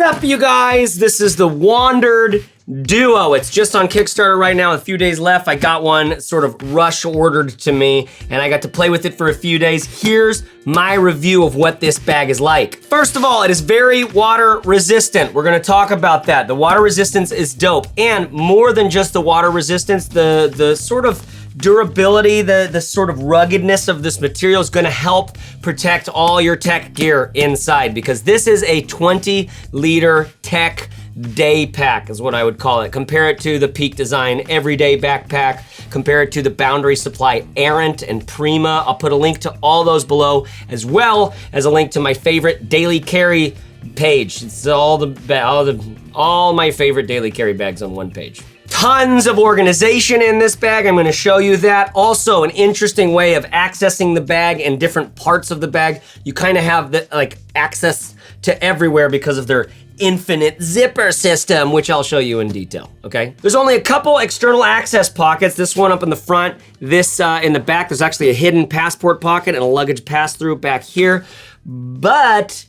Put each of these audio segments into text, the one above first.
What's up, you guys? This is the Wandrd Duo. It's just on Kickstarter right now, a few days left. I got one sort of rush ordered to me, and I got to play with it for a few days. Here's my review of what this bag is like. First of all, it is very water resistant. We're gonna talk about that. The water resistance is dope, and more than just the water resistance, the sort of durability, the sort of ruggedness of this material is gonna help protect all your tech gear inside, because this is a 20-liter tech day pack is what I would call it. Compare it to the Peak Design Everyday Backpack, compare it to the Boundary Supply Errant and Prima. I'll put a link to all those below, as well as a link to my favorite daily carry page. It's all my favorite daily carry bags on one page. Tons of organization in this bag. I'm gonna show you that. Also, an interesting way of accessing the bag and different parts of the bag. You kind of have access to everywhere because of their infinite zipper system, which I'll show you in detail, okay? There's only a couple external access pockets. This one up in the front, this in the back. There's actually a hidden passport pocket and a luggage pass-through back here, but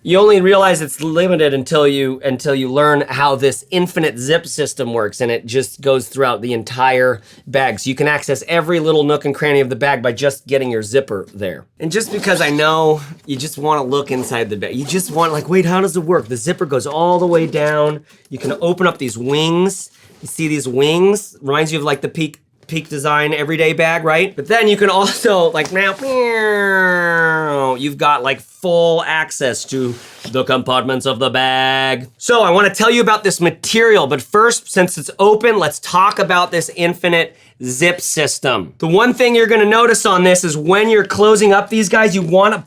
you only realize it's limited until you learn how this infinite zip system works, and it just goes throughout the entire bag. So you can access every little nook and cranny of the bag by just getting your zipper there. And just because I know you just wanna look inside the bag, you just want like, wait, how does it work? The zipper goes all the way down. You can open up these wings. You see these wings? Reminds you of like the Peak Design everyday bag, right? But then you can also like now, you've got like full access to the compartments of the bag. So I wanna tell you about this material, but first, since it's open, let's talk about this infinite zip system. The one thing you're gonna notice on this is when you're closing up these guys, you wanna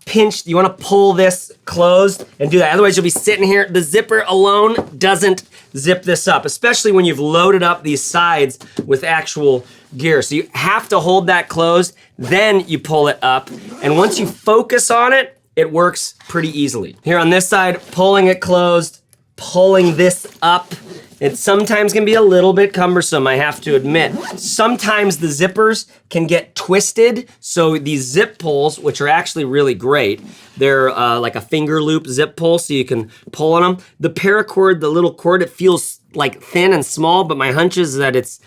pull this closed and do that. Otherwise you'll be sitting here. The zipper alone doesn't zip this up, especially when you've loaded up these sides with actual gear. So you have to hold that closed, then you pull it up. And once you focus on it, it works pretty easily. Here on this side, pulling it closed, pulling this up. It sometimes can be a little bit cumbersome, I have to admit. Sometimes the zippers can get twisted, so these zip pulls, which are actually really great, they're like a finger loop zip pull, so you can pull on them. The paracord, the little cord, it feels like thin and small, but my hunch is that it's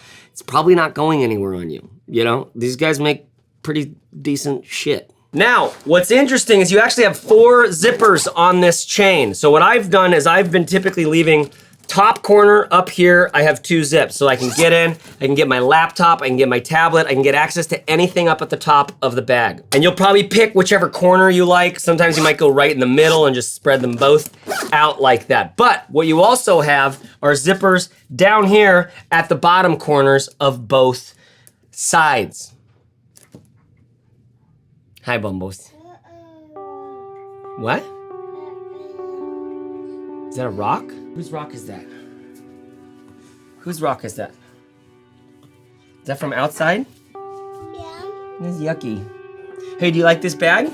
probably not going anywhere on you, you know? These guys make pretty decent shit. Now, what's interesting is you actually have 4 zippers on this chain. So what I've done is I've been typically leaving top corner up here, I have 2 zips. So I can get in, I can get my laptop, I can get my tablet, I can get access to anything up at the top of the bag. And you'll probably pick whichever corner you like. Sometimes you might go right in the middle and just spread them both out like that. But what you also have are zippers down here at the bottom corners of both sides. Hi, Bumbles. What? Is that a rock? Whose rock is that? Whose rock is that? Is that from outside? Yeah. This is yucky. Hey, do you like this bag? Yeah.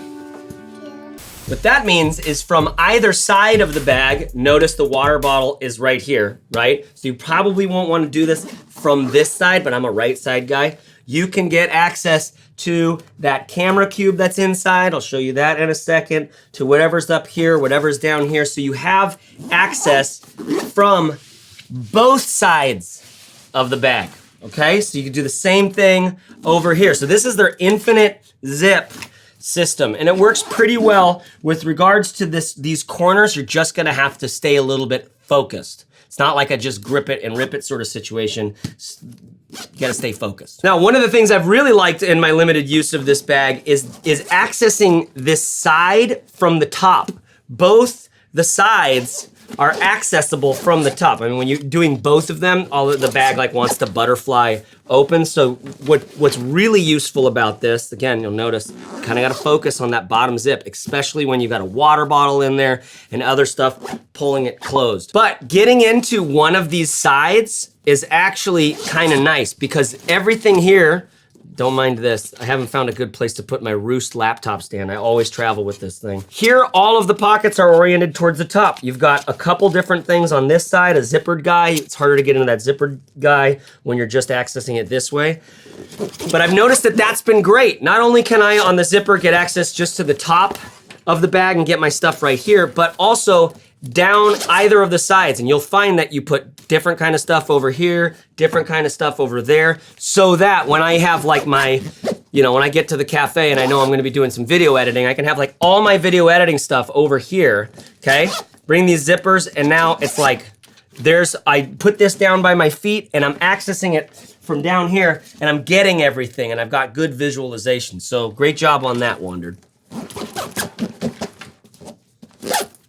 What that means is from either side of the bag, notice the water bottle is right here, right? So you probably won't want to do this from this side, but I'm a right side guy. You can get access to that camera cube that's inside. I'll show you that in a second. To whatever's up here, whatever's down here. So you have access from both sides of the bag, okay? So you can do the same thing over here. So this is their infinite zip system, and it works pretty well. With regards to these corners, you're just gonna have to stay a little bit focused. It's not like a just grip it and rip it sort of situation. You gotta stay focused. Now, one of the things I've really liked in my limited use of this bag is accessing this side from the top. Both the sides are accessible from the top. I mean, when you're doing both of them, all of the bag like wants to butterfly open. So what's really useful about this, again, you'll notice, kind of gotta focus on that bottom zip, especially when you've got a water bottle in there and other stuff, pulling it closed. But getting into one of these sides is actually kind of nice, because everything here, don't mind this, I haven't found a good place to put my Roost laptop stand. I always travel with this thing. Here, all of the pockets are oriented towards the top. You've got a couple different things on this side, a zippered guy. It's harder to get into that zippered guy when you're just accessing it this way. But I've noticed that that's been great. Not only can I, on the zipper, get access just to the top of the bag and get my stuff right here, but also down either of the sides, and you'll find that you put different kind of stuff over here, different kind of stuff over there, so that when I have like my, when I get to the cafe and I know I'm gonna be doing some video editing, I can have like all my video editing stuff over here, okay? Bring these zippers, and now it's like, I put this down by my feet and I'm accessing it from down here and I'm getting everything and I've got good visualization. So great job on that, Wandrd.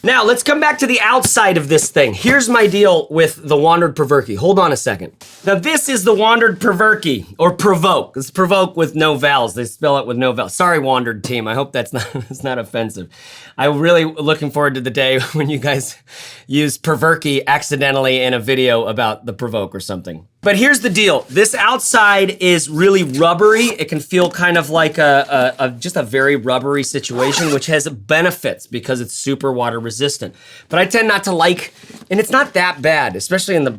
Now let's come back to the outside of this thing. Here's my deal with the Wandrd Provoke. Hold on a second. Now this is the Wandrd Provoke, or Provoke. It's Provoke with no vowels. They spell it with no vowels. Sorry, Wandrd team. I hope that's not offensive. I'm really looking forward to the day when you guys use Provoke accidentally in a video about the Provoke or something. But here's the deal. This outside is really rubbery. It can feel kind of like just a very rubbery situation, which has benefits because it's super water resistant. But I tend not to like, and it's not that bad, especially in the,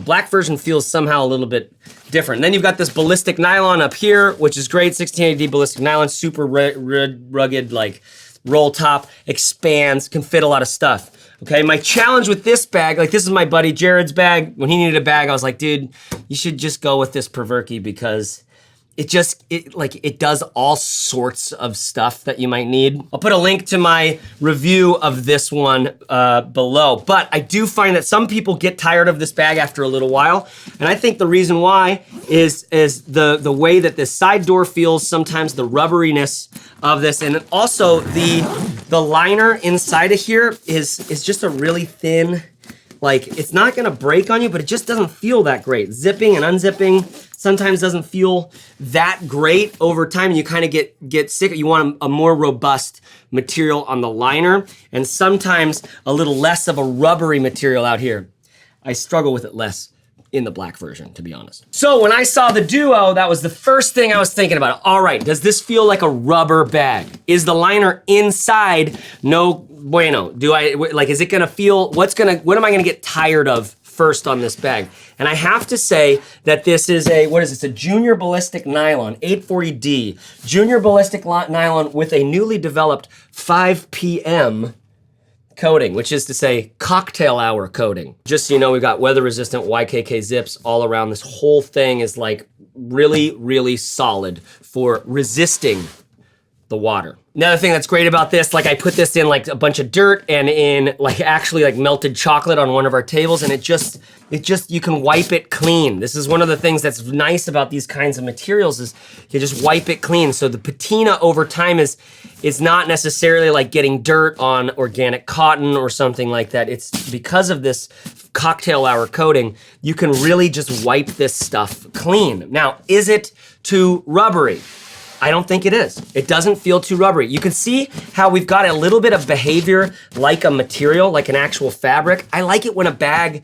black version feels somehow a little bit different. And then you've got this ballistic nylon up here, which is great, 1680D ballistic nylon, super rugged, like roll top, expands, can fit a lot of stuff. Okay, my challenge with this bag, like this is my buddy Jared's bag. When he needed a bag, I was like, dude, you should just go with this Provoke because it does all sorts of stuff that you might need. I'll put a link to my review of this one below. But I do find that some people get tired of this bag after a little while. And I think the reason why is the way that this side door feels, sometimes the rubberiness of this, and also the liner inside of here is just a really thin, like it's not gonna break on you, but it just doesn't feel that great. Zipping and unzipping sometimes doesn't feel that great over time, and you kind of get sick. You want a more robust material on the liner, and sometimes a little less of a rubbery material out here. I struggle with it less in the black version, to be honest. So when I saw the Duo, that was the first thing I was thinking about. All right, does this feel like a rubber bag? Is the liner inside no bueno? Is it gonna feel, what am I gonna get tired of first on this bag? And I have to say that this is a junior ballistic nylon, 840D, junior ballistic nylon with a newly developed 5 p.m. coating, which is to say cocktail hour coating. Just so you know, we've got weather resistant YKK zips all around. This whole thing is like really, really solid for resisting the water. Another thing that's great about this, like I put this in like a bunch of dirt and in like actually like melted chocolate on one of our tables, and it just, you can wipe it clean. This is one of the things that's nice about these kinds of materials is you just wipe it clean. So the patina over time is not necessarily like getting dirt on organic cotton or something like that. It's because of this cocktail hour coating, you can really just wipe this stuff clean. Now, is it too rubbery? I don't think it is. It doesn't feel too rubbery. You can see how we've got a little bit of behavior like a material, like an actual fabric. I like it when a bag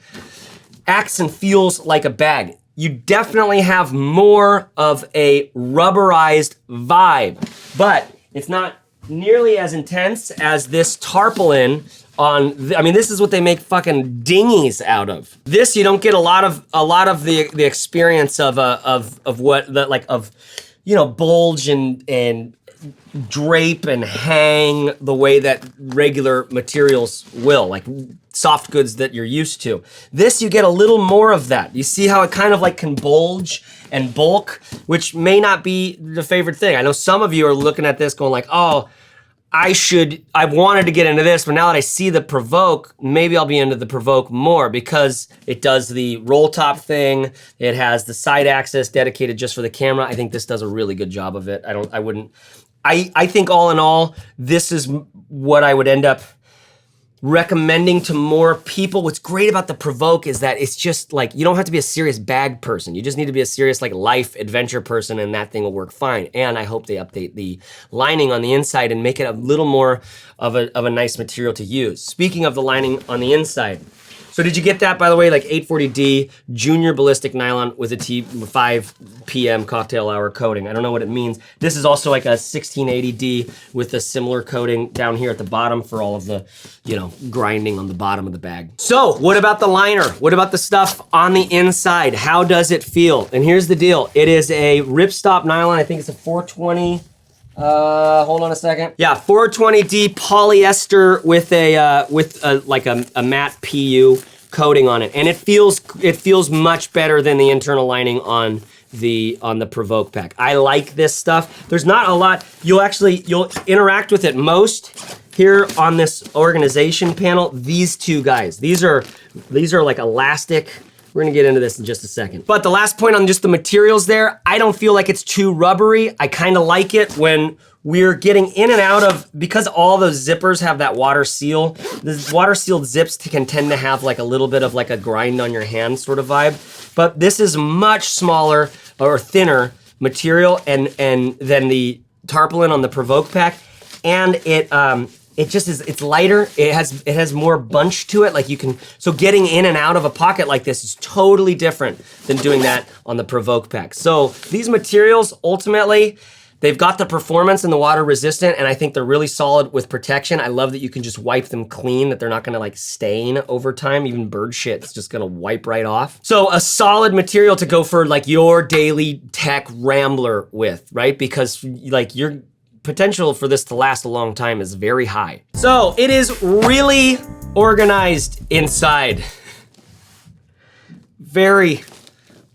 acts and feels like a bag. You definitely have more of a rubberized vibe, but it's not nearly as intense as this tarpaulin this is what they make fucking dinghies out of. This, you don't get a lot of the experience of bulge and drape and hang the way that regular materials will, like soft goods that you're used to. This, you get a little more of that. You see how it kind of like can bulge and bulk, which may not be the favorite thing. I know some of you are looking at this going like, oh, I wanted to get into this, but now that I see the Provoke, maybe I'll be into the Provoke more because it does the roll top thing. It has the side access dedicated just for the camera. I think this does a really good job of it. I think all in all, this is what I would end up recommending to more people. What's great about the Provoke is that it's just like, you don't have to be a serious bag person. You just need to be a serious like life adventure person, and that thing will work fine. And I hope they update the lining on the inside and make it a little more of a nice material to use. Speaking of the lining on the inside, so did you get that, by the way, like 840D junior ballistic nylon with a 5 p.m. cocktail hour coating. I don't know what it means. This is also like a 1680D with a similar coating down here at the bottom for all of the, grinding on the bottom of the bag. So what about the liner? What about the stuff on the inside? How does it feel? And here's the deal. It is a ripstop nylon. I think it's a 420 Hold on a second. Yeah, 420D polyester with a like a matte PU coating on it, and it feels much better than the internal lining on the Provoke pack. I like this stuff. There's not a lot. You'll interact with it most here on this organization panel. These two guys. These are like elastic. We're gonna get into this in just a second. But the last point on just the materials there, I don't feel like it's too rubbery. I kind of like it when we're getting in and out of, because all those zippers have that water seal, the water sealed zips can tend to have like a little bit of like a grind on your hand sort of vibe. But this is much smaller or thinner material and than the tarpaulin on the Provoke pack. And it just is, it's lighter. It has more bunch to it. Like you can, so getting in and out of a pocket like this is totally different than doing that on the Provoke pack. So these materials, ultimately, they've got the performance and the water resistant, and I think they're really solid with protection. I love that you can just wipe them clean, that they're not gonna like stain over time. Even bird shit, it's just gonna wipe right off. So a solid material to go for like your daily tech rambler with, right? Because like your potential for this to last a long time is very high. So it is really organized inside. Very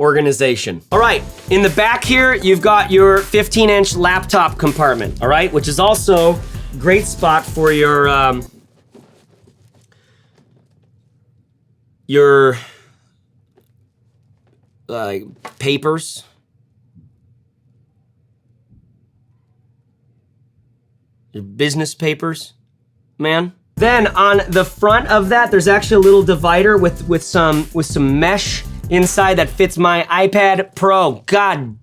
organization. All right, in the back here, you've got your 15-inch laptop compartment, all right? Which is also a great spot for your papers. Your business papers, man. Then on the front of that, there's actually a little divider with some mesh inside that fits my iPad Pro. God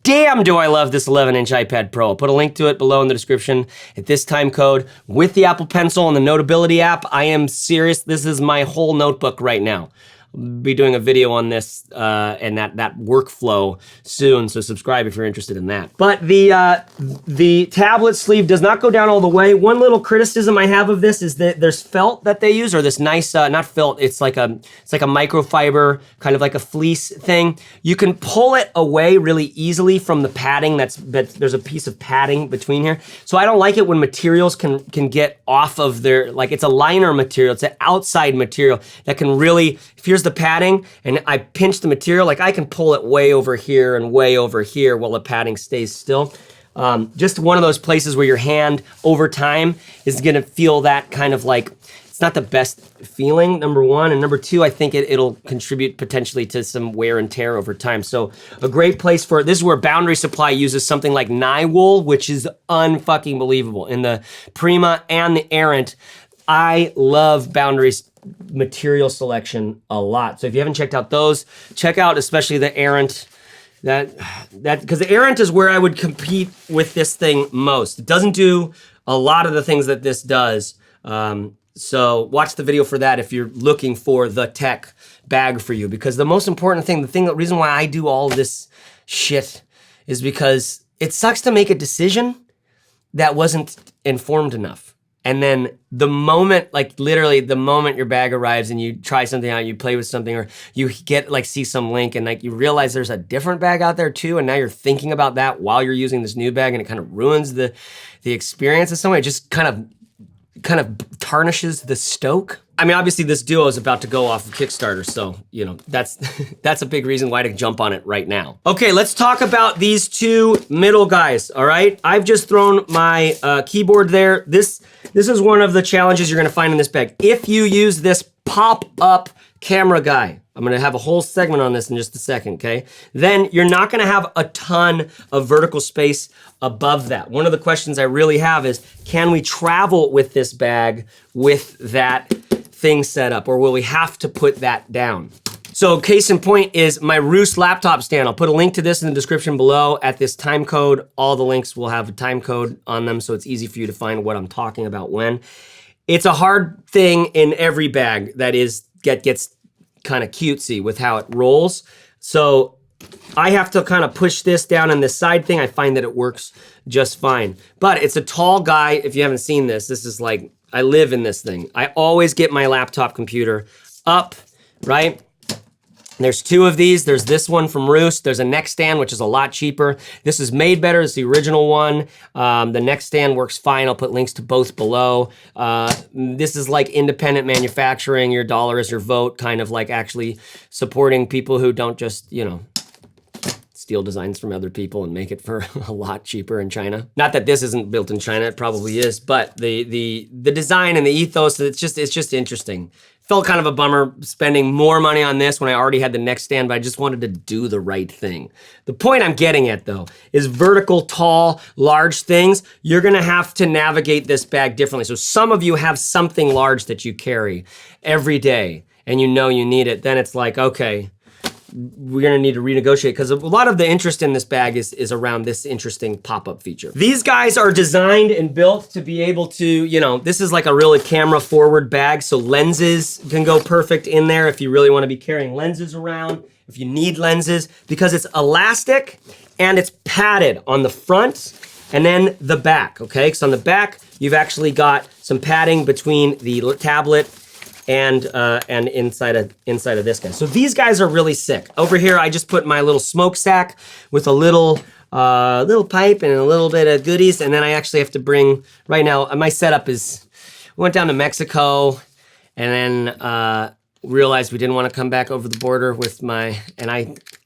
damn, do I love this 11-inch iPad Pro. I'll put a link to it below in the description at this time code with the Apple Pencil and the Notability app. I am serious, this is my whole notebook right now. Be doing a video on this and that workflow soon, so subscribe if you're interested in that. But the tablet sleeve does not go down all the way. One little criticism I have of this is that there's felt that they use, or this nice, not felt, it's like a microfiber, kind of like a fleece thing. You can pull it away really easily from the padding. There's a piece of padding between here. So I don't like it when materials can get off of their, like it's a liner material, it's an outside material that can really, if here's the padding and I pinch the material, like I can pull it way over here and way over here while the padding stays still. Just one of those places where your hand over time is gonna feel that kind of like, it's not the best feeling, number one. And number two, I think it'll contribute potentially to some wear and tear over time. So a great place for, this is where Boundary Supply uses something like Nywool, which is unfucking believable. In the Prima and the Errant, I love Boundary's material selection a lot. So if you haven't checked out those, check out especially the Errant. Because the Errant is where I would compete with this thing most. It doesn't do a lot of the things that this does. So watch the video for that if you're looking for the tech bag for you. Because the most important thing, the reason why I do all this shit is because it sucks to make a decision that wasn't informed enough. And then the moment, like literally the moment your bag arrives and you try something out, you play with something, or you get like see some link and like you realize there's a different bag out there too, and now you're thinking about that while you're using this new bag, and it kind of ruins the experience in some way. It just kind of tarnishes the stoke. I mean, obviously this Duo is about to go off of Kickstarter, so you know that's a big reason why to jump on it right now. Okay, let's talk about these two middle guys. All right, I've just thrown my keyboard there. This is one of the challenges you're gonna find in this bag. If you use this pop-up camera guy, I'm gonna have a whole segment on this in just a second, okay? Then you're not gonna have a ton of vertical space above that. One of the questions I really have is, can we travel with this bag with that thing set up, or will we have to put that down? So case in point is my Roos laptop stand. I'll put a link to this in the description below at this time code. All the links will have a time code on them, so it's easy for you to find what I'm talking about when. It's a hard thing in every bag that gets kind of cutesy with how it rolls. So I have to kind of push this down on this side thing. I find that it works just fine. But it's a tall guy. If you haven't seen this is like, I live in this thing. I always get my laptop computer up, right? There's two of these. There's this one from Roost. There's a neck stand, which is a lot cheaper. This is made better. It's the original one. The neck stand works fine. I'll put links to both below. This is like independent manufacturing. Your dollar is your vote, kind of like actually supporting people who don't just, you know, steal designs from other people and make it for a lot cheaper in China. Not that this isn't built in China, it probably is, but the design and the ethos, it's just interesting. Felt kind of a bummer spending more money on this when I already had the neck stand, but I just wanted to do the right thing. The point I'm getting at though, is vertical, tall, large things, you're gonna have to navigate this bag differently. So some of you have something large that you carry every day and you know you need it, then it's like, okay, we're gonna need to renegotiate, because a lot of the interest in this bag is around this interesting pop-up feature. These guys are designed and built to be able to, you know, this is like a really camera forward bag, so lenses can go perfect in there if you really wanna be carrying lenses around, if you need lenses, because it's elastic and it's padded on the front and then the back, okay? Because on the back, you've actually got some padding between the tablet and inside of this guy. So these guys are really sick. Over here, I just put my little smokestack with a little pipe and a little bit of goodies, and then I actually have to bring, right now, my setup is, we went down to Mexico, and then realized we didn't want to come back over the border with I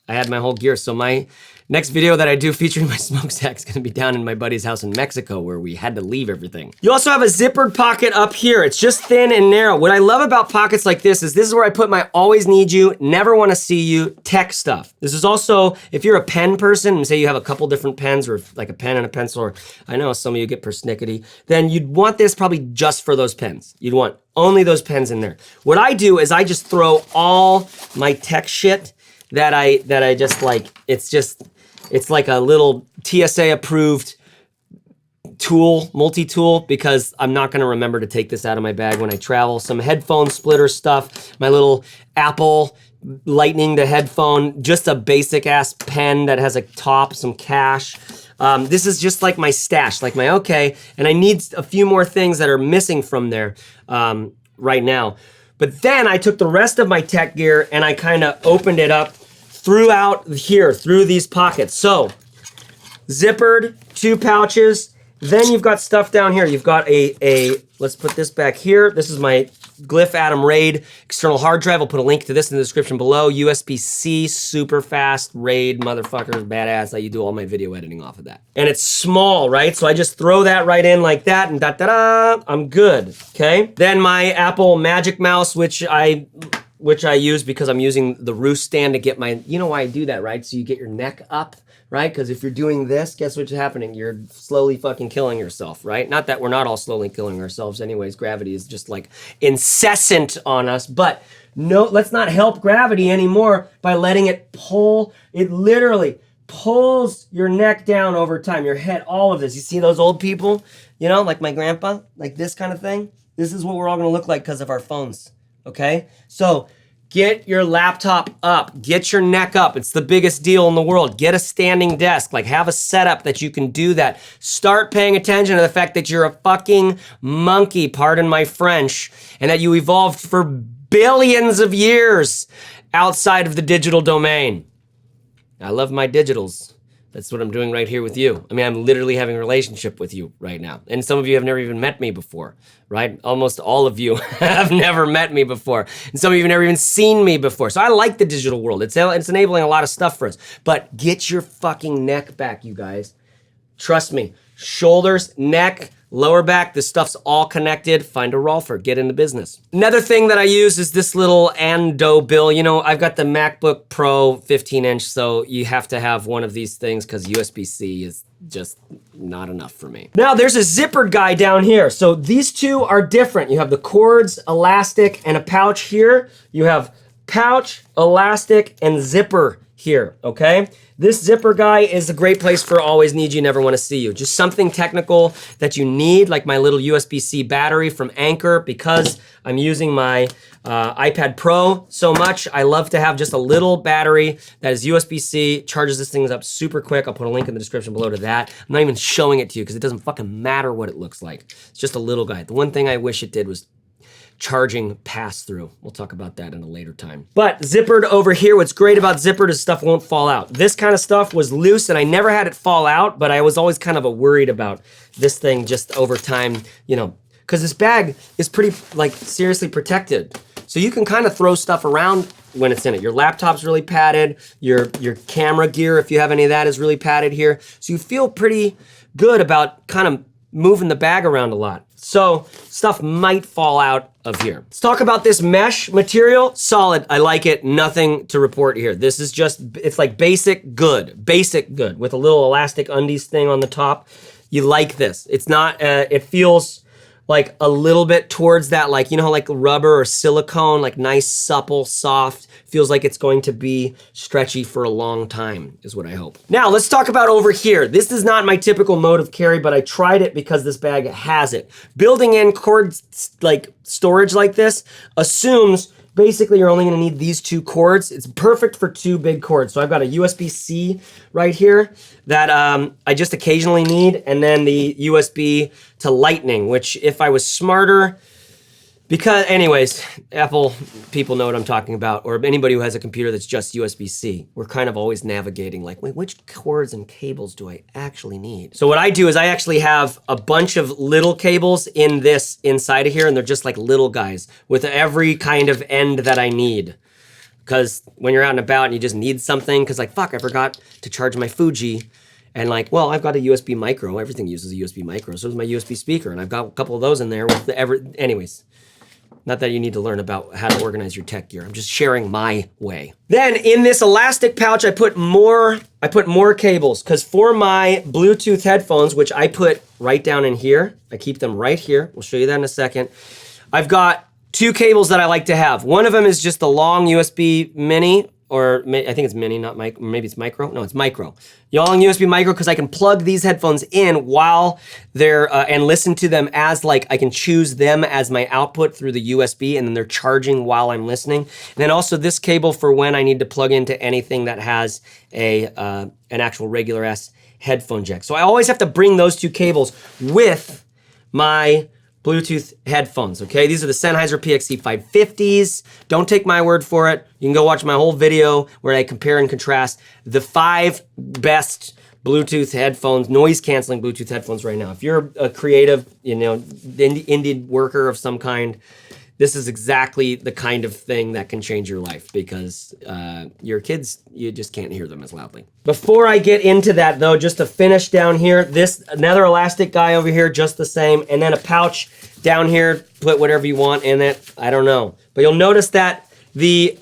had my whole gear, so my next video that I do featuring my smokestack is gonna be down in my buddy's house in Mexico where we had to leave everything. You also have a zippered pocket up here. It's just thin and narrow. What I love about pockets like this is where I put my always need you, never wanna see you tech stuff. This is also, if you're a pen person, and say you have a couple different pens or like a pen and a pencil, or I know some of you get persnickety, then you'd want this probably just for those pens. You'd want only those pens in there. What I do is I just throw all my tech shit that I just like, it's like a little TSA approved tool, multi-tool, because I'm not gonna remember to take this out of my bag when I travel. Some headphone splitter stuff, my little Apple Lightning to headphone, just a basic ass pen that has a top, some cash. This is just like my stash, like my okay, and I need a few more things that are missing from there right now. But then I took the rest of my tech gear and I kind of opened it up throughout here, through these pockets. So, zippered, 2 pouches. Then you've got stuff down here. You've got let's put this back here. This is my Glyph Atom RAID external hard drive. I'll put a link to this in the description below. USB-C, super fast, RAID, motherfuckers, badass. You do all my video editing off of that. And it's small, right? So I just throw that right in like that and da-da-da, I'm good, okay? Then my Apple Magic Mouse, which I use because I'm using the Roost stand to get my, you know why I do that, right? So you get your neck up, right? Because if you're doing this, guess what's happening? You're slowly fucking killing yourself, right? Not that we're not all slowly killing ourselves anyways. Gravity is just like incessant on us, but no, let's not help gravity anymore by letting it pull. It literally pulls your neck down over time, your head, all of this. You see those old people, you know, like my grandpa, like this kind of thing? This is what we're all gonna look like because of our phones, okay? So, get your laptop up, get your neck up. It's the biggest deal in the world. Get a standing desk, like have a setup that you can do that. Start paying attention to the fact that you're a fucking monkey, pardon my French, and that you evolved for billions of years outside of the digital domain. I love my digitals. That's what I'm doing right here with you. I mean, I'm literally having a relationship with you right now. And some of you have never even met me before, right? Almost all of you have never met me before. And some of you have never even seen me before. So I like the digital world. It's enabling a lot of stuff for us. But get your fucking neck back, you guys. Trust me. Shoulders, neck, lower back, this stuff's all connected. Find a Rolfer, get into business. Another thing that I use is this little Ando bill. You know, I've got the MacBook Pro 15-inch, so you have to have one of these things because USB-C is just not enough for me. Now there's a zippered guy down here. So these two are different. You have the cords, elastic, and a pouch here. You have pouch, elastic, and zipper here, okay? This zipper guy is a great place for always need you, never wanna see you. Just something technical that you need, like my little USB-C battery from Anker, because I'm using my iPad Pro so much. I love to have just a little battery that is USB-C, charges this thing up super quick. I'll put a link in the description below to that. I'm not even showing it to you because it doesn't fucking matter what it looks like. It's just a little guy. The one thing I wish it did was charging pass-through. We'll talk about that in a later time. But Zippered over here, what's great about Zippered is stuff won't fall out. This kind of stuff was loose and I never had it fall out, but I was always kind of worried about this thing just over time, you know, because this bag is pretty, like, seriously protected. So you can kind of throw stuff around when it's in it. Your laptop's really padded, your camera gear, if you have any of that, is really padded here. So you feel pretty good about kind of moving the bag around a lot. So stuff might fall out of here. Let's talk about this mesh material. Solid, I like it, nothing to report here. This is just, it's like basic good with a little elastic undies thing on the top. You like this. It's not, it feels like a little bit towards that, like, you know, like rubber or silicone, like nice, supple, soft. Feels like it's going to be stretchy for a long time, is what I hope. Now, let's talk about over here. This is not my typical mode of carry, but I tried it because this bag has it. Building in cord, like, storage like this assumes basically you're only gonna need these 2 cords. It's perfect for 2 big cords. So I've got a USB-C right here that I just occasionally need, and then the USB to Lightning, which if I was smarter, because anyways, Apple people know what I'm talking about, or anybody who has a computer that's just USB-C. We're kind of always navigating like, wait, which cords and cables do I actually need? So what I do is I actually have a bunch of little cables in this inside of here, and they're just like little guys with every kind of end that I need. Because when you're out and about and you just need something, because like, fuck, I forgot to charge my Fuji. And like, well, I've got a USB micro. Everything uses a USB micro. So does my USB speaker. And I've got a couple of those in there with anyways. Not that you need to learn about how to organize your tech gear. I'm just sharing my way. Then in this elastic pouch, I put more cables, because for my Bluetooth headphones, which I put right down in here, I keep them right here. We'll show you that in a second. I've got 2 cables that I like to have. One of them is just a long USB mini, or I think it's mini, not micro, maybe it's micro. No, it's micro. Long USB micro, because I can plug these headphones in while they're, and listen to them as, like, I can choose them as my output through the USB, and then they're charging while I'm listening. And then also this cable for when I need to plug into anything that has an actual regular ass headphone jack. So I always have to bring those 2 cables with my Bluetooth headphones, okay? These are the Sennheiser PXC 550s. Don't take my word for it. You can go watch my whole video where I compare and contrast the 5 best Bluetooth headphones, noise-canceling Bluetooth headphones right now. If you're a creative, you know, indie worker of some kind, this is exactly the kind of thing that can change your life, because your kids, you just can't hear them as loudly. Before I get into that though, just to finish down here, another elastic guy over here, just the same, and then a pouch down here, put whatever you want in it, I don't know. But you'll notice that the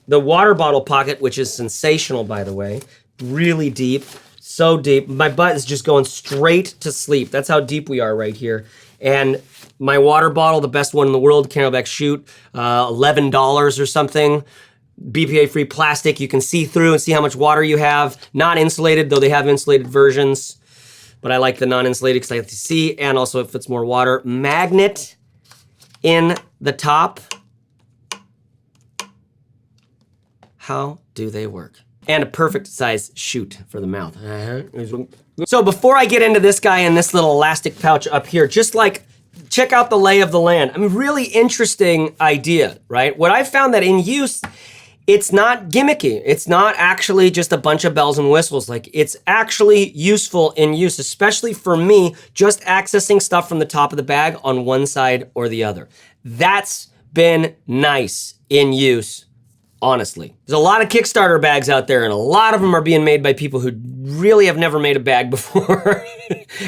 water bottle pocket, which is sensational by the way, really deep, so deep. My butt is just going straight to sleep. That's how deep we are right here. And my water bottle, the best one in the world, Camelback Shoot, $11 or something. BPA-free plastic, you can see through and see how much water you have. Not insulated, though they have insulated versions. But I like the non-insulated because I have to see, and also it fits more water. Magnet in the top. How do they work? And a perfect size chute for the mouth. So before I get into this guy and this little elastic pouch up here, just like, check out the lay of the land. I mean, really interesting idea, right? What I found that in use, it's not gimmicky. It's not actually just a bunch of bells and whistles. Like, it's actually useful in use, especially for me, just accessing stuff from the top of the bag on one side or the other. That's been nice in use, honestly. There's a lot of Kickstarter bags out there, and a lot of them are being made by people who really have never made a bag before.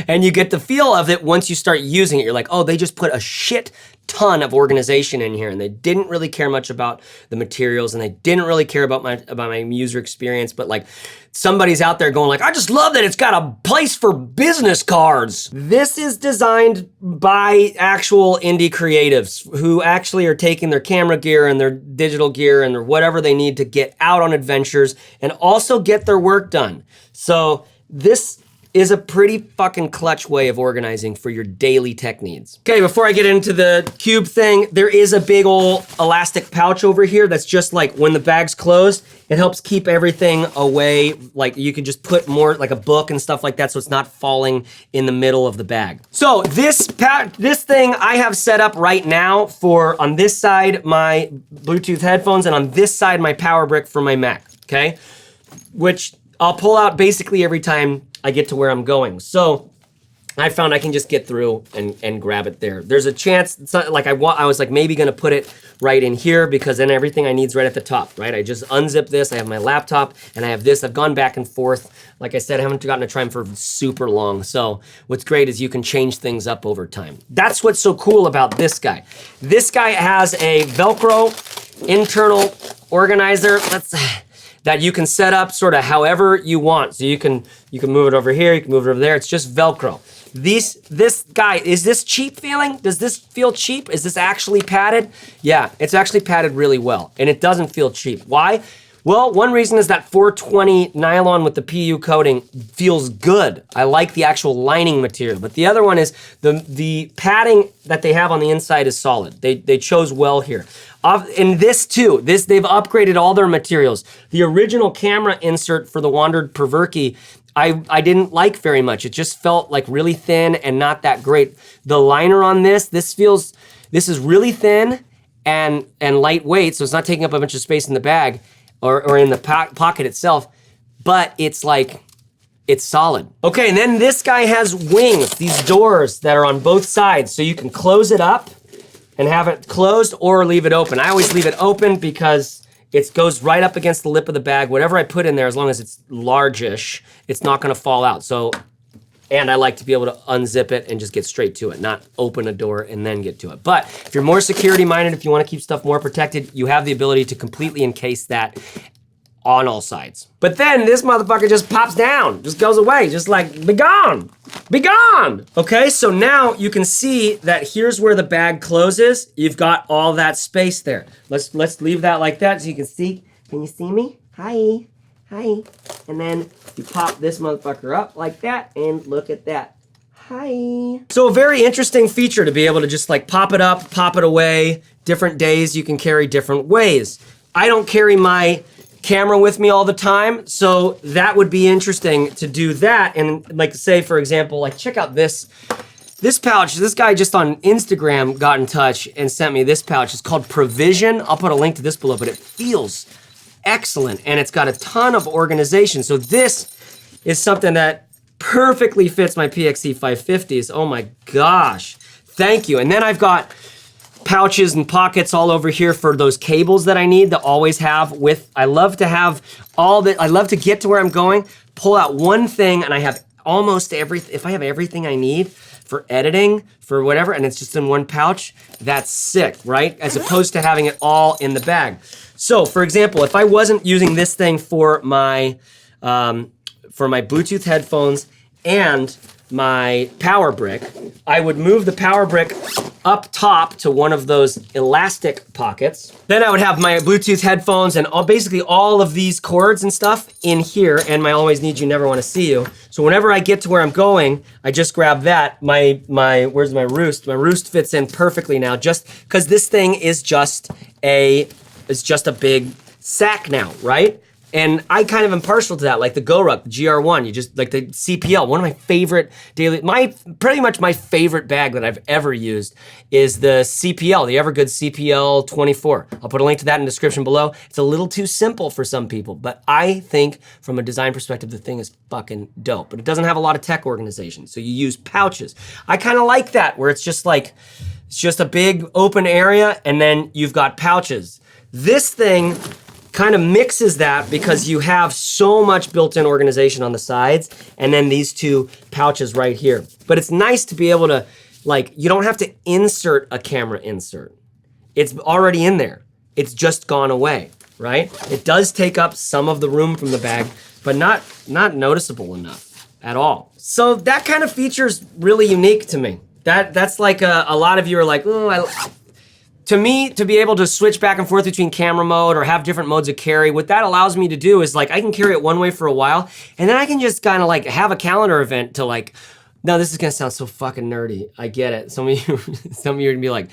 And you get the feel of it once you start using it. You're like, oh, they just put a shit ton of organization in here, and they didn't really care much about the materials, and they didn't really care about my user experience, but like, somebody's out there going like, I just love that it's got a place for business cards. This is designed by actual indie creatives who actually are taking their camera gear and their digital gear and their whatever they need to get out on adventures and also get their work done. So this is a pretty fucking clutch way of organizing for your daily tech needs. Okay, before I get into the cube thing, there is a big old elastic pouch over here that's just like when the bag's closed, it helps keep everything away. Like you can just put more, like a book and stuff like that, so it's not falling in the middle of the bag. So this thing I have set up right now for, on this side, my Bluetooth headphones, and on this side, my power brick for my Mac, okay? Which I'll pull out basically every time I get to where I'm going. So I found I can just get through and grab it there. There's a chance, it's not like I was like maybe gonna put it right in here because then everything I need is right at the top, right? I just unzip this, I have my laptop, and I have this. I've gone back and forth. Like I said, I haven't gotten to try them for super long. So what's great is you can change things up over time. That's what's so cool about this guy. This guy has a Velcro internal organizer. That you can set up sort of however you want. So you can move it over here, you can move it over there. It's just Velcro. This guy, is this cheap feeling? Does this feel cheap? Is this actually padded? Yeah, it's actually padded really well, and it doesn't feel cheap. Why? Well, one reason is that 420 nylon with the PU coating feels good. I like the actual lining material, but the other one is the padding that they have on the inside is solid. They chose well here. And this too, they've upgraded all their materials. The original camera insert for the Wandrd Perverki, I didn't like very much. It just felt like really thin and not that great. The liner on this is really thin and lightweight, so it's not taking up a bunch of space in the bag or in the pocket itself, but it's solid. Okay, and then this guy has wings, these doors that are on both sides, so you can close it up and have it closed or leave it open. I always leave it open because it goes right up against the lip of the bag. Whatever I put in there, as long as it's largish, it's not gonna fall out. So, and I like to be able to unzip it and just get straight to it, not open a door and then get to it. But if you're more security minded, if you wanna keep stuff more protected, you have the ability to completely encase that on all sides. But then this motherfucker just pops down, just goes away, just like, be gone, be gone. Okay, so now you can see that here's where the bag closes. You've got all that space there. Let's leave that like that so you can see. Can you see me? Hi, hi. And then you pop this motherfucker up like that and look at that. Hi. So a very interesting feature to be able to just like pop it up, pop it away. Different days you can carry different ways. I don't carry my camera with me all the time, so that would be interesting to do that. And like say, for example, like check out this pouch. This guy just on Instagram got in touch and sent me this pouch. It's called Provision. I'll put a link to this below, but it feels excellent and it's got a ton of organization. So this is something that perfectly fits my PXE 550s. Oh my gosh, thank you. And then I've got pouches and pockets all over here for those cables that I need to always have with. I love to have all that. I love to get to where I'm going, pull out one thing, and I have almost everything. If I have everything I need for editing, for whatever, and it's just in one pouch, that's sick, right? As opposed to having it all in the bag. So for example, if I wasn't using this thing for my Bluetooth headphones and my power brick, I would move the power brick up top to one of those elastic pockets. Then I would have my Bluetooth headphones and basically all of these cords and stuff in here, and my always need you, never wanna see you. So whenever I get to where I'm going, I just grab that. Where's my roost? My roost fits in perfectly now, just because this thing is just a big sack now, right? And I kind of am partial to that, like the GoRuck, the GR1, you just, like the CPL, one of my favorite pretty much my favorite bag that I've ever used is the CPL, the Evergood CPL 24. I'll put a link to that in the description below. It's a little too simple for some people, but I think from a design perspective, the thing is fucking dope, but it doesn't have a lot of tech organization, so you use pouches. I kind of like that, where it's just like, it's just a big open area, and then you've got pouches. This thing kind of mixes that because you have so much built-in organization on the sides and then these two pouches right here. But it's nice to be able to, like, you don't have to insert a camera insert. It's already in there. It's just gone away, right? It does take up some of the room from the bag, but not noticeable enough at all. So that kind of feature is really unique to me. That's like a lot of you are like, oh, to me, to be able to switch back and forth between camera mode or have different modes of carry, what that allows me to do is like, I can carry it one way for a while, and then I can just kind of like have a calendar event to like, now this is gonna sound so fucking nerdy. I get it. Some of you are gonna be like,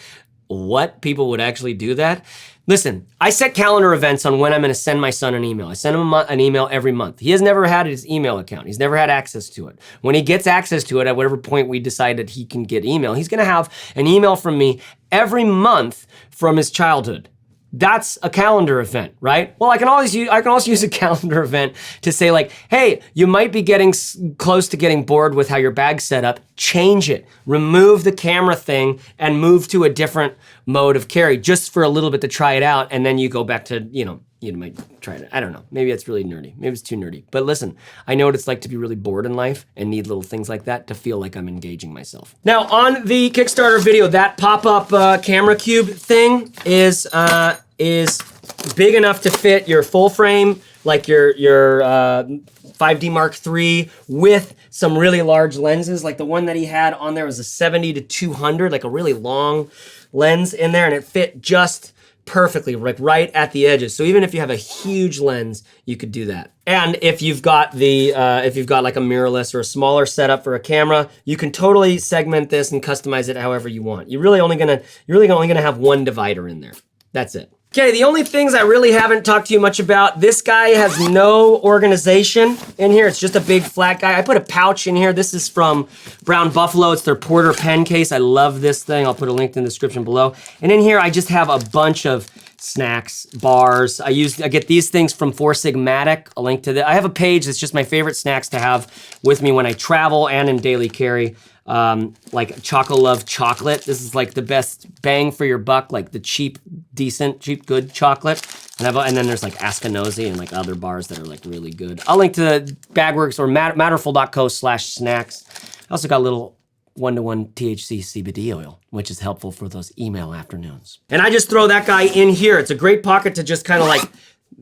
what? People would actually do that? Listen, I set calendar events on when I'm gonna send my son an email. I send him an email every month. He has never had his email account. He's never had access to it. When he gets access to it, at whatever point we decide that he can get email, he's gonna have an email from me every month from his childhood. That's a calendar event, right? Well, I can also use a calendar event to say like, hey, you might be getting close to getting bored with how your bag's set up. Change it. Remove the camera thing and move to a different mode of carry just for a little bit to try it out. And then you go back to, you might try it. I don't know. Maybe it's really nerdy. Maybe it's too nerdy. But listen, I know what it's like to be really bored in life and need little things like that to feel like I'm engaging myself. Now, on the Kickstarter video, that pop-up camera cube thing is big enough to fit your full frame, like your 5D Mark III with some really large lenses. Like the one that he had on there was a 70 to 200, like a really long lens in there, and it fit just perfectly, like right at the edges. So even if you have a huge lens, you could do that. And if you've got if you've got like a mirrorless or a smaller setup for a camera, you can totally segment this and customize it however you want. You're really only gonna have one divider in there. That's it. Okay, the only things I really haven't talked to you much about, this guy has no organization in here. It's just a big flat guy. I put a pouch in here. This is from Brown Buffalo. It's their Porter pen case. I love this thing. I'll put a link in the description below. And in here, I just have a bunch of snacks, bars. I get these things from Four Sigmatic. A link to that. I have a page that's just my favorite snacks to have with me when I travel and in daily carry. Like Choco Love chocolate. This is like the best bang for your buck, like the cheap, good chocolate. And then there's like Askinosie and like other bars that are like really good. I'll link to Bagworks or matterful.co/snacks. I also got a little 1-to-1 THC CBD oil, which is helpful for those email afternoons. And I just throw that guy in here. It's a great pocket to just kind of like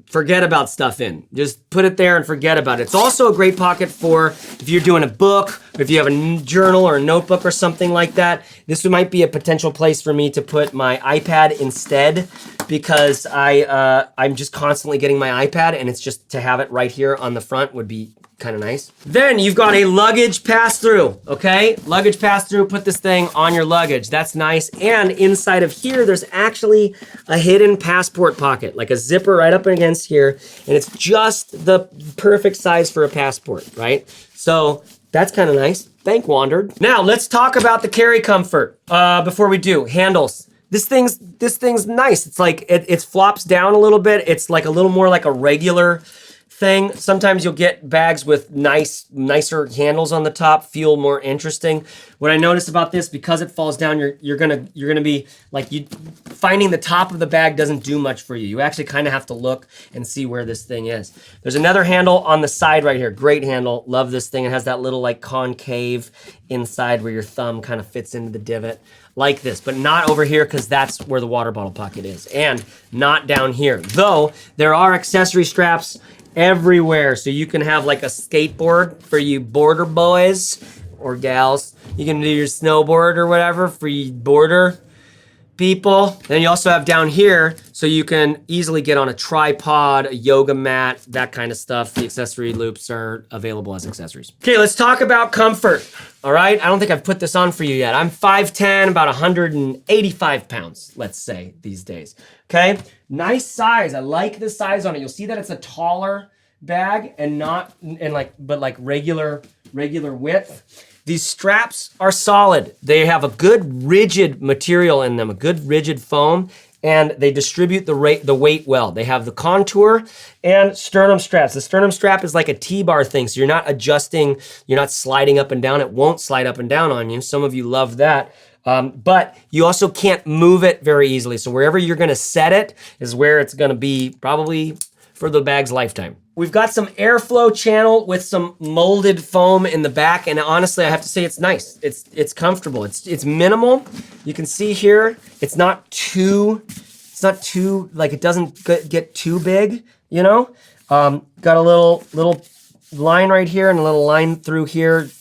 forget about stuff in. Just put it there and forget about it. It's also a great pocket for if you're doing a book, or if you have a journal or a notebook or something like that. This might be a potential place for me to put my iPad instead, because I'm just constantly getting my iPad, and it's just to have it right here on the front would be kind of nice. Then you've got a luggage pass-through, okay? Luggage pass-through, put this thing on your luggage. That's nice. And inside of here, there's actually a hidden passport pocket, like a zipper right up against here, and it's just the perfect size for a passport, right? So that's kind of nice. Thank Wandrd. Now let's talk about the carry comfort. Before we do, handles. This thing's nice. It's like, it flops down a little bit. It's like a little more like a regular thing. Sometimes you'll get bags with nicer handles on the top, feel more interesting. What I noticed about this, because it falls down, you're gonna be like, finding the top of the bag doesn't do much for you. You actually kind of have to look and see where this thing is. There's another handle on the side right here. Great handle. Love this thing. It has that little like concave inside where your thumb kind of fits into the divot. Like this, but not over here, because that's where the water bottle pocket is, and not down here. Though there are accessory straps everywhere, so you can have like a skateboard for you border boys or gals. You can do your snowboard or whatever for you border people. Then you also have down here, so you can easily get on a tripod, a yoga mat, that kind of stuff. The accessory loops are available as accessories. Okay, let's talk about comfort. All right, I don't think I've put this on for you yet. I'm 5'10", about 185 pounds, let's say, these days. Okay, nice size. I like the size on it. You'll see that it's a taller bag and but regular width. These straps are solid. They have a good rigid material in them, a good rigid foam, and they distribute the weight well. They have the contour and sternum straps. The sternum strap is like a T-bar thing, so you're not adjusting, you're not sliding up and down. It won't slide up and down on you. Some of you love that. But you also can't move it very easily. So wherever you're gonna set it is where it's gonna be probably for the bag's lifetime. We've got some airflow channel with some molded foam in the back, and honestly, I have to say it's nice. It's comfortable. It's minimal. You can see here, it's not too like, it doesn't get too big, you know? Got a little line right here and a little line through here.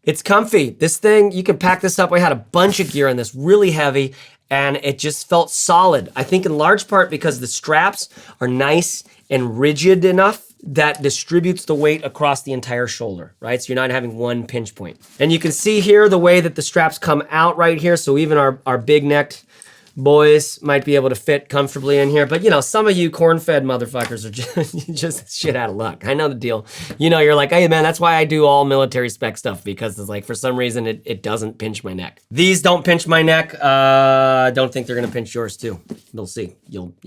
It's comfy. This thing, you can pack this up. I had a bunch of gear on this, really heavy. and it just felt solid. I think in large part because the straps are nice and rigid enough that distributes the weight across the entire shoulder, right? So you're not having one pinch point. And you can see here the way that the straps come out right here. So even our big necked boys might be able to fit comfortably in here. But you know, some of you corn-fed motherfuckers are just shit out of luck. I know the deal. You know, you're like, hey man, that's why I do all military spec stuff, because it's like, for some reason, it doesn't pinch my neck. These don't pinch my neck. Don't think they're gonna pinch yours too. We'll see.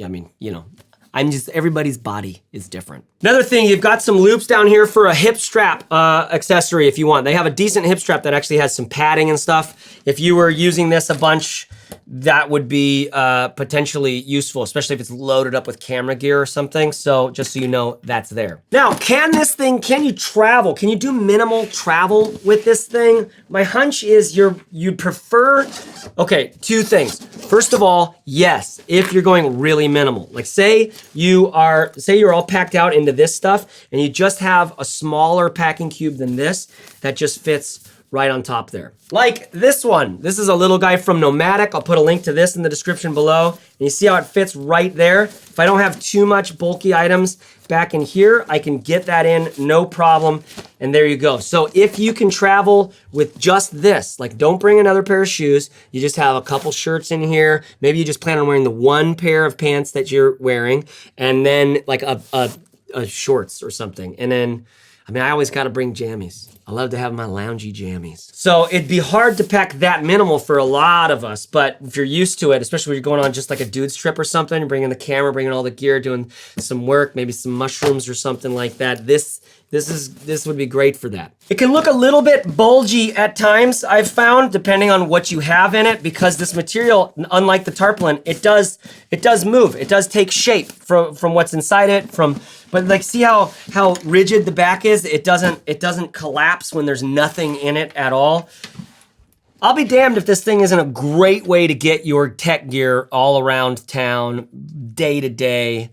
I mean, you know, everybody's body is different. Another thing, you've got some loops down here for a hip strap accessory if you want. They have a decent hip strap that actually has some padding and stuff. If you were using this a bunch, that would be potentially useful, especially if it's loaded up with camera gear or something. So just so you know, that's there. Now, can you travel? Can you do minimal travel with this thing? My hunch is you'd prefer, okay, two things. First of all, yes, if you're going really minimal. Like say you're all packed out into this stuff and you just have a smaller packing cube than this that just fits right on top there. Like this one. This is a little guy from Nomadic. I'll put a link to this in the description below. And you see how it fits right there? If I don't have too much bulky items back in here, I can get that in, no problem. And there you go. So if you can travel with just this, like don't bring another pair of shoes, you just have a couple shirts in here. Maybe you just plan on wearing the one pair of pants that you're wearing, and then like a shorts or something. And then, I mean, I always gotta bring jammies. I love to have my loungy jammies. So it'd be hard to pack that minimal for a lot of us, but if you're used to it, especially when you're going on just like a dude's trip or something, you're bringing the camera, bringing all the gear, doing some work, maybe some mushrooms or something like that, this would be great for that. It can look a little bit bulgy at times, I've found, depending on what you have in it, because this material, unlike the tarpaulin, it does move. It does take shape from what's inside it, but like see how rigid the back is? It doesn't collapse when there's nothing in it at all. I'll be damned if this thing isn't a great way to get your tech gear all around town, day to day,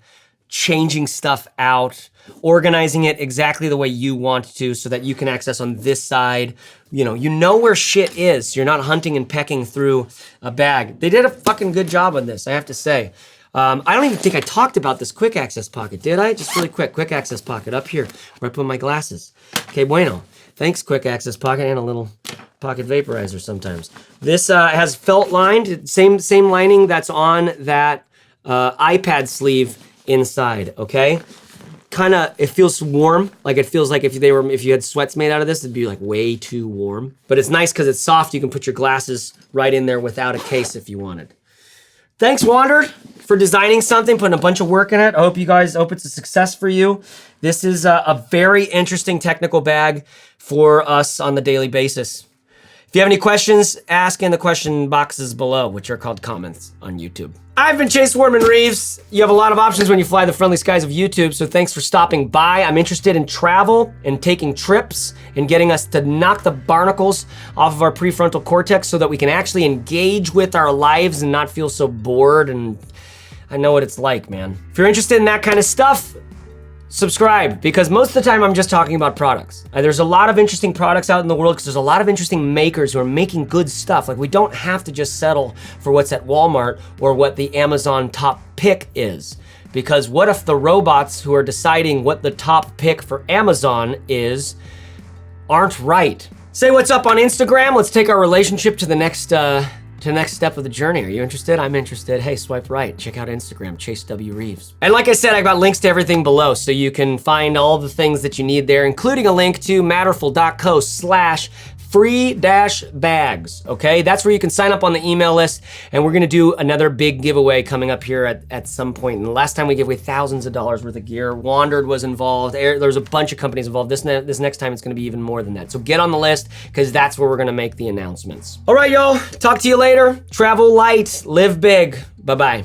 changing stuff out, organizing it exactly the way you want to so that you can access on this side. You know where shit is. You're not hunting and pecking through a bag. They did a fucking good job on this, I have to say. I don't even think I talked about this quick access pocket, did I? Just really quick access pocket up here where I put my glasses. Okay, bueno. Thanks, quick access pocket, and a little pocket vaporizer sometimes. This has felt lined, same lining that's on that iPad sleeve inside, okay? It feels warm. Like it feels like if you had sweats made out of this, it'd be like way too warm. But it's nice because it's soft. You can put your glasses right in there without a case if you wanted. Thanks, Wandrd, for designing something, putting a bunch of work in it. I hope it's a success for you. This is a very interesting technical bag for us on the daily basis. If you have any questions, ask in the question boxes below, which are called comments on YouTube. I've been Chase Warman Reeves. You have a lot of options when you fly the friendly skies of YouTube, so thanks for stopping by. I'm interested in travel and taking trips and getting us to knock the barnacles off of our prefrontal cortex so that we can actually engage with our lives and not feel so bored, and I know what it's like, man. If you're interested in that kind of stuff, subscribe, because most of the time I'm just talking about products. There's a lot of interesting products out in the world because there's a lot of interesting makers who are making good stuff. Like we don't have to just settle for what's at Walmart or what the Amazon top pick is. Because what if the robots who are deciding what the top pick for Amazon is aren't right? Say what's up on Instagram. Let's take our relationship to the next step of the journey. Are you interested? I'm interested. Hey, swipe right. Check out Instagram, Chase W. Reeves. And like I said, I've got links to everything below, so you can find all the things that you need there, including a link to matterful.co/free-bags, okay? That's where you can sign up on the email list, and we're gonna do another big giveaway coming up here at some point. And the last time we gave away thousands of dollars worth of gear. Wandrd was involved. There's a bunch of companies involved. This next time it's gonna be even more than that. So get on the list, because that's where we're gonna make the announcements. All right, y'all, talk to you later. Travel light, live big. Bye-bye.